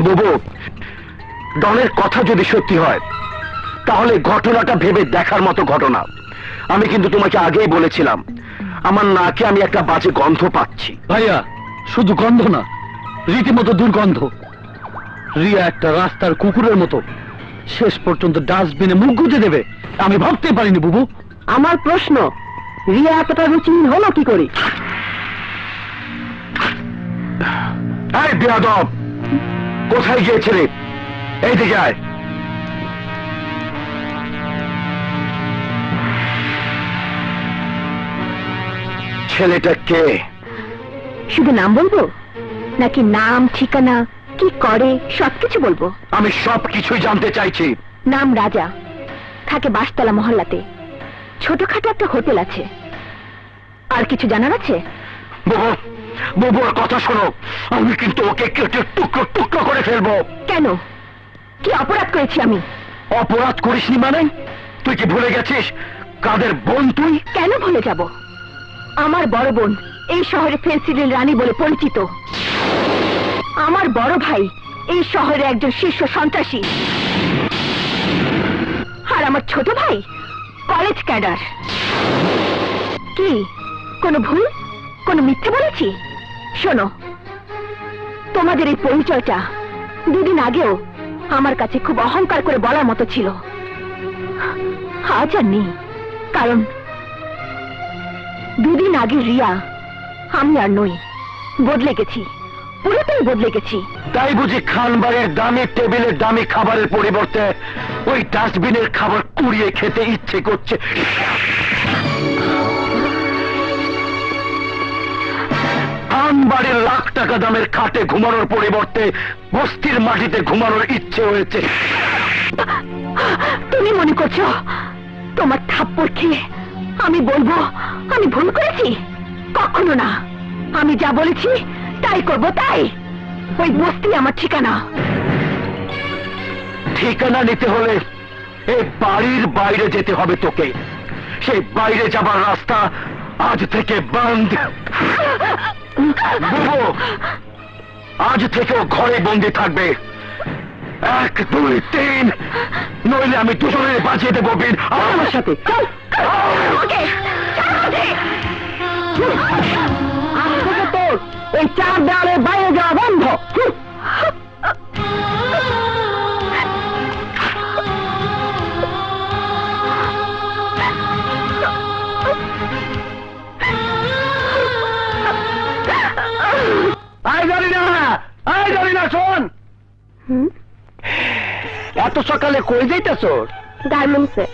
বুবু, ডনের কথা যদি সত্যি হয় তাহলে ঘটনাটা ভেবে দেখার মতো ঘটনা। আমি কিন্তু তোমাকে আগেই বলেছিলাম আমার নাকে আমি একটা বাজে গন্ধ পাচ্ছি। ভাইয়া, শুধু গন্ধ না, রীতিমতো দুর্গন্ধ। রিয়া একটা রাস্তার কুকুরের মতো শেষ পর্যন্ত ডাস্টবিনে মুখ গুঁজে দেবে, আমি ভাবতে পারিনি বুবু। আমার প্রশ্ন, রিয়া এতটা রুচিহীন হলো কি করে? এই বেয়াদব, কোথায় গিয়েছিলে? এইদিকে আয়। ছেলেটা কে? শুধু নাম বলবো নাকি নাম, ঠিকানা, কি করে সবকিছু বলবো? আমি সবকিছুই জানতে চাইছি। নাম রাজা, থাকে বাসতলা মহল্লাতে, ছোটখাটো একটা হোটেল আছে। আর কিছু জানার আছে? বুবু, বুবুর কথা শোনো, আমি কিন্তু ওকে কেটে টুকরো টুকরো করে ফেলবো। কেন? কি অপরাধ করেছি আমি? অপরাধ করিসনি মানে? তুই কি ভুলে গেছিস কাদের বোন তুই? কেন ভুলে যাব? আমার বড় বোন এই শহরে ফেন্সিডিল রানী বলে পরিচিত। আমার বড় ভাই এই শহরে একজন শীর্ষ সন্ত্রাসী। আর আমার ছোট ভাই কলেজ ক্যাডার। কি কোনো ভুল, কোনো মিথ্যে বলেছি? শোনো, তোমাদের এই পরিচয়টা দুদিন আগেও আমার কাছে খুব অহংকার করে বলার মতো ছিল। আজ আর নেই, কারণ দুদিন আগে রিয়া আমি আর নই, বদলে গেছি, পুরোটাই বদলে গেছি। তাই বুঝি খানবাড়ির দামি টেবিলের দামি খাবারের পরিবর্তে ওই ডাস্টবিনের খাবার কুড়িয়ে খেতে ইচ্ছে করছে? খানবাড়ির লাখ টাকা দামের খাটে ঘুমানোর পরিবর্তে বস্তির মাটিতে ঘুমানোর ইচ্ছে হয়েছে। তুমি মনে করছো তোমার থাপ্পড় খেয়ে আমি বলবো আমি ভুল করেছি? কখনো না। আমি যা বলেছি তাই করবো, তাই। ওই বস্তি আমার ঠিকানা। ঠিকানা নিতে হলে এই বাড়ির বাইরে যেতে হবে তোকে। সেই বাইরে যাবার রাস্তা আজ থেকে বন্ধ। বুবু, আজ থেকেও ঘরে বন্দি থাকবে। 1, 2, 3, নইলে আমি দুজনের বাঁচিয়ে দেবো। বিন আমার সাথে তোর এই 4 দেওয়ালের বাইরে যাওয়া বন্ধ। জানি না, শোন। এত সকালে কই যাইতেছ? গার্মেন্টসে।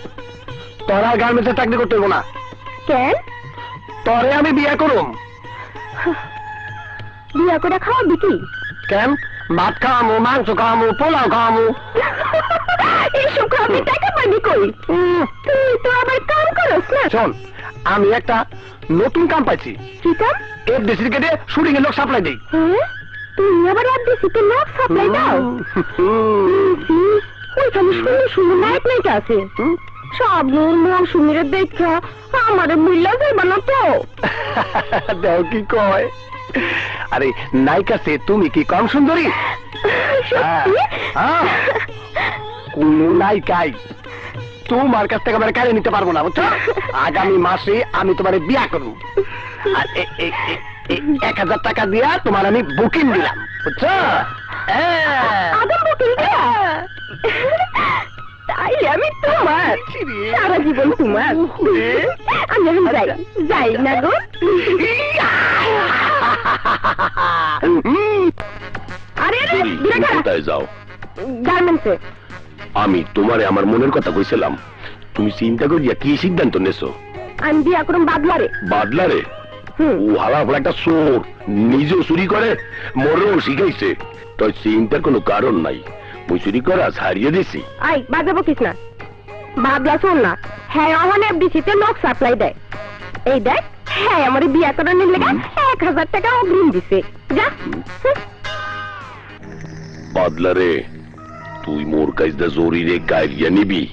তোরা গার্মেন্টসে চাকরি করতে হইব না। কেন? তরে আমি বিয়ে করুম। বিয়া করে খাওয়াবি কি? কেন? ভাত খাওয়ামু, মাংস খাওয়ামু, পোলাও খাওয়ামু। এইসব খাওয়াবি, টাকা পাবি কই? তুই তো আবার কাম করস না। শোন, আমি একটা নতুন কাম পাইছি। কি কাম? এফডিসি থেকে শুটিং এর লোক সাপ্লাই দিই। তুই আবার এফডিসিতে লোক সাপ্লাই দাও? ওইখানে সুন্দর সুন্দর নাইট নাইট আছে। সব মৌসুমীরা দেখা আমার মিল্লা যাইবা না তো? দেও কি কয়? আরে নায়িকা সে তুমি কি কম সুন্দরী? কোন নায়িকাই তোমার কাছ থেকে আমার কাড়ে নিতে পারবো না, বুঝছো? আগামী মাসে আমি তোমার বিয়া করবো। আর 1000 টাকা দিয়া তোমার আমি বুকিং দিলাম, বুঝছো? তাইলে আমি তোমার সারা জীবন তোমার। আমি এখন যাই, যাই না গো। আরে কোথায় যাও? গার্মেন্টসে। আমি তোমারে আমার মনের কথা কইছিলাম, তুমি চিন্তা করিয়া কি সিদ্ধান্ত নেছো? আমি বিয়া করুম বাদলারে। বাদলারে? ও হালা বড় একটা চোর, নিজেও চুরি করে, মরেও শিখাইছে। তোর চিন্তার কোনো কারণ নাই, মুই চুরি করা ছাড়িয়ে দিছি। আই বাজে বকিস না, বাদলা শোন না। হ্যাঁ, আমার এফডিসিতে লোক সাপ্লাই দেয়। এই দেখ, হ্যাঁ আমার বিয়া করার নিলে 1000 টাকা অগ্রিম দিছে। যা। বাদলারে, তুই মোর কাজটা জরুরি গাইলিয়া নিবি,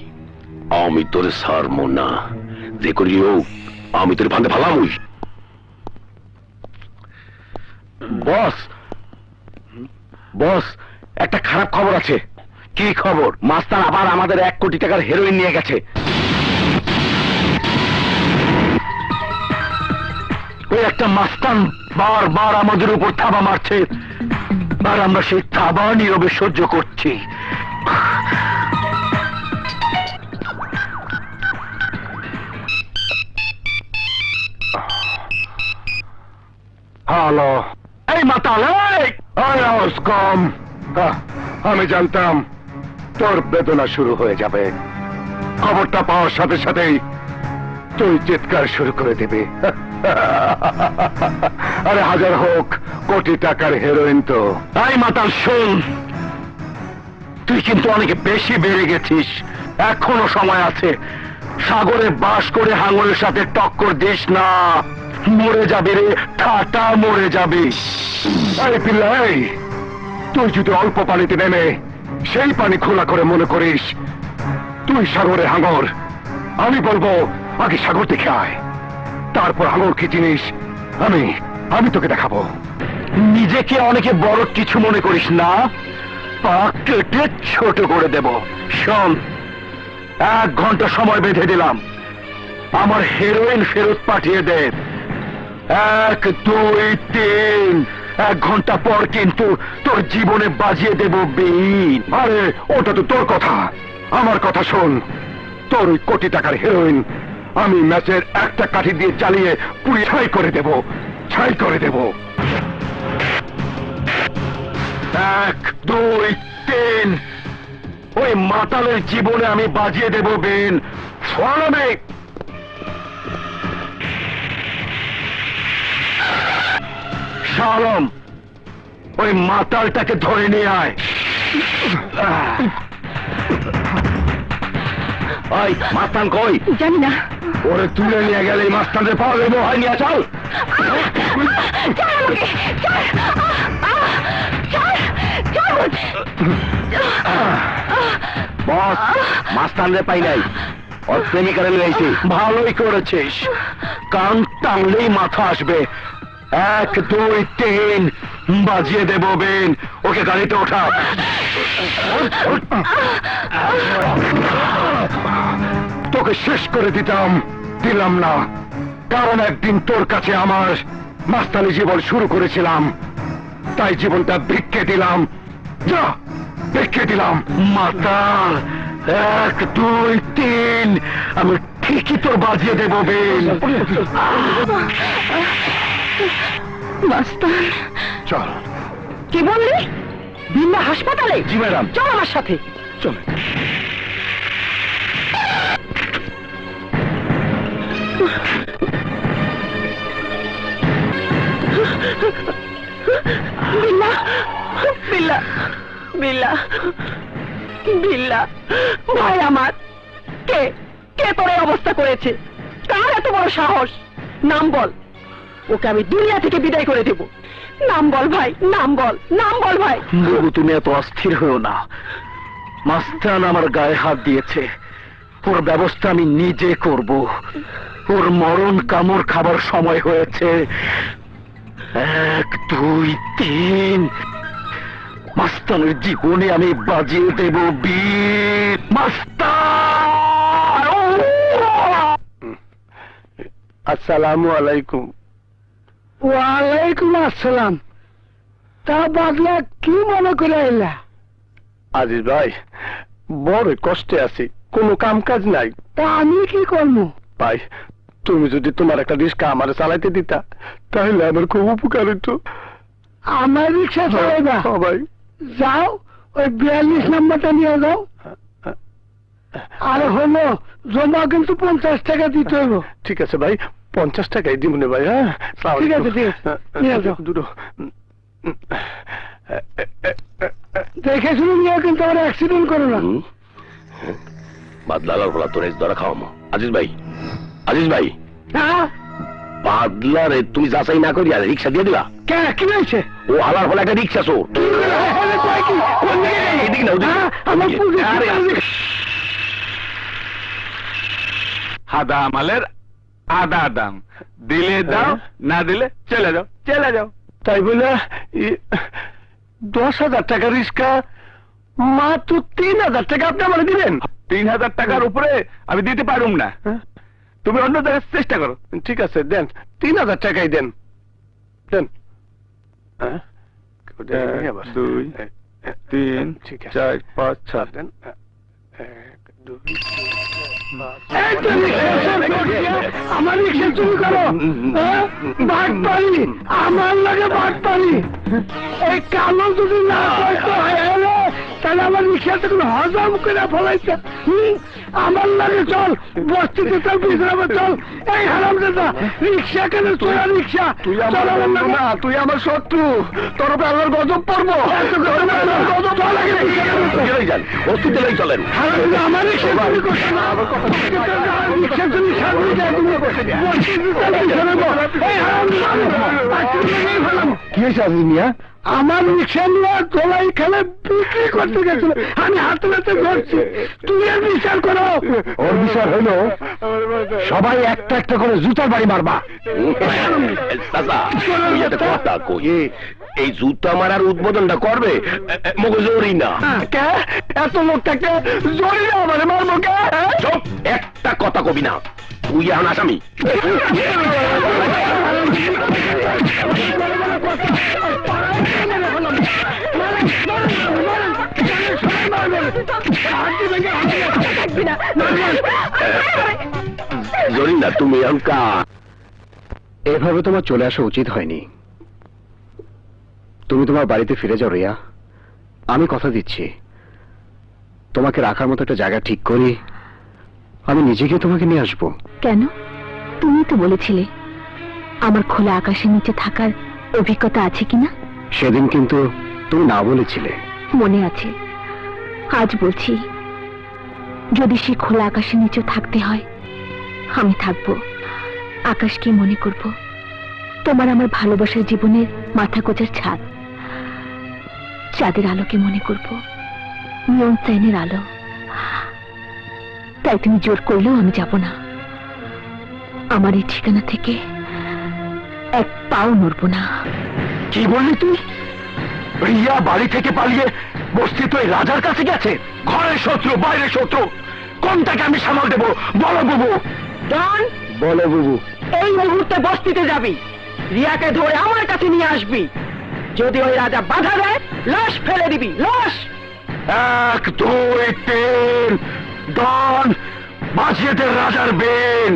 আমি তোরে ছাড়বো না। যে করি হোক আমি তোর ফাঁদে ফালামুই। বস, বস, একটা খারাপ খবর আছে। কি খবর? মাস্টার আবার আমাদের 1 কোটি টাকার হেরোইন নিয়ে গেছে। ওই একটা মাস্তান বারবার আমাদের উপর থাবা মারছে, আর আমরা সেই থাবা নীরবে সহ্য করছি। হ্যালো, এই মাতাল, আওয়াজ কম। আমি জানতাম তোর বেদনা শুরু হয়ে যাবে। খবরটা পাওয়ার সাথে সাথেই তুই চিৎকার শুরু করে দিবি। আরে হাজার হোক কোটি টাকার হেরোইন তো। এই মাতাল শোন, তুই কিন্তু অনেক বেশি বেড়ে গেছিস। এখনো সময় আছে। সাগরে বাস করে হাঙরের সাথে টক্কর দিস না, মরে যাবি রে, ঠাটা মরে যাবি। এই পিল্লাই, তুই যদি অল্প পানিতে নেমে সেই পানি খোলা করে মনে করিস তুই সাগরে হাঙর, আমি বলবো আগে সাগর দেখে আয়, তারপর হাঙর কি জিনিস আমি তোকে দেখাবো। নিজেকে অনেকে বড় কিছু মনে করিস না, পা কেটে ছোট করে দেব। শোন, 1 ঘন্টা সময় বেঁধে দিলাম, আমার হেরোইন ফেরত পাঠিয়ে দে। 1, 2, 3, 1 ঘন্টা পর কিন্তু তোর জীবনে বাজিয়ে দেব বিন। আরে ওটা তো তোর কথা, আমার কথা শোন। তোর ওই কোটি টাকার হেরোইন আমি ম্যাচের একটা কাঠি দিয়ে চালিয়ে পুড়িয়ে ছাই করে দেব, ছাই করে দেব। 1, 2, 3, ওই মাতালের জীবনে আমি বাজিয়ে দেব বিন। ফলবে শালম, ওই মাতালটাকে ধরে নিয়ে আয়। ওই মাস্তান কই? জানি না। ওরে তুলে নিয়ে গেলে এই মাস্তানদের পাওয়া যাবে। হয় নিয়ে চল। ছাড় আমাকে, ছাড়। ছাড়। বস, মাস্তানদের পাই নাই, ওর প্রেমিকারে নিয়ে আইছি। ভালোই করেছিস, কান টানলেই মাথা আসবে। 1, 2, 3, বাজিয়ে দেব বেন। ওকে গাড়িতে ওঠা। তোকে শেষ করে দিলাম না, কারণ একদিন তোর কাছে আমার মাস্তানি জীবন শুরু করেছিলাম, তাই জীবনটা ভিক্ষে দিলাম। যা, ভিক্ষে দিলাম। মাতাল, 1, 2, 3, আমি ঠিকই তোর বাজিয়ে দেব বেন। মাস্টার, চল। কি বললি? বিল্লা হাসপাতালে? জি ম্যাডাম। চল আমার সাথে। চলে। বিল্লা, বিল্লা, বিল্লা, বিল্লা, ভাই আমার, কে কে তোর এই অবস্থা করেছে? কার এত বড় সাহস? নাম বল, ওকে আমি দুনিয়া থেকে বিদায় করে দেব। নাম বল ভাই, নাম বল, নাম বল ভাই। বাবু, তুমি এত অস্থির হও না। মাস্তান আমার গায়ে হাত দিয়েছে, ওর ব্যবস্থা আমি নিজে করব। ওর মরণ কামড় খাবার সময় হয়েছে। 1, 2, 3, মাস্তানের জীবনে আমি বাজিয়ে দেব বীর। মাস্তান! আসসালামু আলাইকুম। ওয়ালাইকুম আসসালাম। তা বাদলা কি মনে করে এলা? আজিজ ভাই, বড় কষ্টে আছি, কোনো কাম কাজ নাই। তা আমি কি করবো? ভাই, তুমি যদি তোমার একটা রিক্সা আমার চালাইতে দিতা তাহলে আমার খুব উপকার হতো। আমার রিক্সা চালাইবা? হ্যাঁ ভাই। যাও, ওই 42 নাম্বারটা নিয়ে যাও। আর হলো জমা কিন্তু 50 টাকা দিতে হইব। ঠিক আছে ভাই, 50 টাকাই দিব না ভাই। হ্যাঁ, ঠিক আছে, ঠিক আছে, নিয়ে যাও। দুটো দেখে শুনে নিয়ে কিন্তু আমার অ্যাক্সিডেন্ট করো না। বাদলার ফলা তোর ধরা খাওয়ামো। আজিজ ভাই, আজিজ ভাই, হ্যাঁ, বাদলারে তুমি যাচাই না করি আর রিক্সা দিয়ে দিলা? কে কি হয়েছে? ও হালার ফলে একটা রিক্সা চোর। এদিকে না, ওদিকে। আমার পুজো সাদা মালের আদা দাম, দিলে দাও, না দিলে চলে যাও, চলে যাও। তাই বলে 10,000 টাকা রিস্কা মাত্র 3,000 টাকা আপনি আমার দিলেন? 3,000 টাকার উপরে আমি দিতে পারুম না, তুমি অন্য জায়গায় চেষ্টা করো। ঠিক আছে, দেন 3,000 টাকাই দেন। দেন। 1, 2, 3, ঠিক আছে। 4, 5, 6 দেন। 1, 2, 3, এই তো রিক্সা চুরি করছে, আমার রিক্সা চুরি করো, বাট পারি, আমার লাগে বাট পারি। এই কালো যদি না করতে হয় তাহলে আমার রিক্সাতে কোনো হজম করে ফলাইছে। আমার লাগে চল, বস্তিতে চল, বিছানাবে চল। এই হারাম দাদা, রিক্সা কেন চোরা রিক্সা? তুই আমার চল আমার বন্ধু লাগে। না, তুই আমার শত্রু। তোর উপরে আল্লাহর গজব পড়বো। গেলেই যান, হসপিটালেই চলেন। হারাম দাদা, আমার রিক্সা চুরি করছে না। রিক্সা চুরি সামনে যায়, তুমি বস্তিতে চল, বিছানাবে। এই হারাম দাদা, আজকের লেগেই ফেলাম। কি হয়েছে আজিজ মিয়া? আমার রিক্সা নিয়ে তোলা এখানে বিক্রি করতে গেছিল, আমি হাতে হাতে ধরছি। তুই এর বিচার করো। ওর বিষয় হলো সবাই একটা একটা করে জুতার বাড়ি মারবা। কথা কই, এই জুতা মারার উদ্বোধনটা করবে মগজরি না। এত লোক থাকতে জড়িয়ে আমার মারবো কে? চুপ, একটা কথা কবি না, তুই এখন আসামি। জরিনা, তুমি এখন কার? এভাবে তোমার চলে আসা উচিত হয়নি। তুমি তোমার বাড়িতে ফিরে যাও রিয়া। আমি কথা দিচ্ছি, তোমাকে রাখার মতো একটা জায়গা ঠিক করি, আমি নিজেকে তোমাকে নিয়ে আসবো। কেন? তুমি তো বলেছিলে আমার খোলা আকাশের নিচে থাকার অভিজ্ঞতা আছে কিনা। সেদিন কিন্তু তুমি না বলেছিলে। মনে আছে, আজ বলছি, যদি সে খোলা আকাশের নিচে থাকতে হয় আমি থাকবো। আকাশকে মনে করব তোমার আমার ভালোবাসার জীবনের মাথা গোজার ছাদ। চাঁদের আলোকে মনে করব নিয়ন সাইনের আলো। তাই তুমি জোর করলেও আমি যাব না। আমার এই ঠিকানা থেকে এক পাও নড়ব না। কি বললি তুই? রিয়া বাড়ি থেকে পালিয়ে বস্তি তো এই রাজার কাছে গেছে। ঘরের শত্রু, বাইরের শত্রু, কোনটাকে আমি সামাল দেবো বলো বুবু? ডন, বলো বুবু। এই মুহূর্তে বস্তিতে যাবি, রিয়াকে ধরে আমার কাছে নিয়ে আসবি। যদি ওই রাজা বাধা দেয়, লাশ ফেলে দিবি, লাশ। 1, 2, 3, ডন, বাজিয়ে দে রাজার বেন।